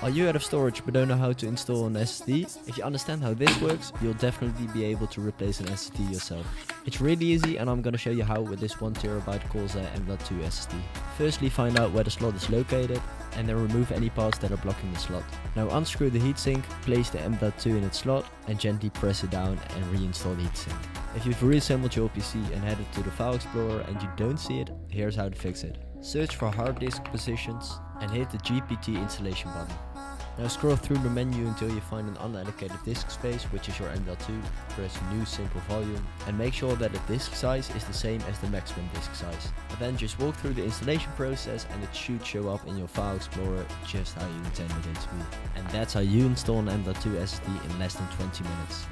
Are you out of storage but don't know how to install an SSD? If you understand how this works, you'll definitely be able to replace an SSD yourself. It's really easy and I'm gonna show you how with this 1TB Corsair M.2 SSD. Firstly, find out where the slot is located and then remove any parts that are blocking the slot. Now unscrew the heatsink, place the M.2 in its slot and gently press it down and reinstall the heatsink. If you've reassembled your PC and headed to the File Explorer and you don't see it, here's how to fix it. Search for hard disk positions and hit the GPT installation button. Now scroll through the menu until you find an unallocated disk space, which is your M.2, press New Simple Volume and make sure that the disk size is the same as the maximum disk size. And then just walk through the installation process and it should show up in your File Explorer just how you intended it to be. And that's how you install an M.2 SSD in less than 20 minutes.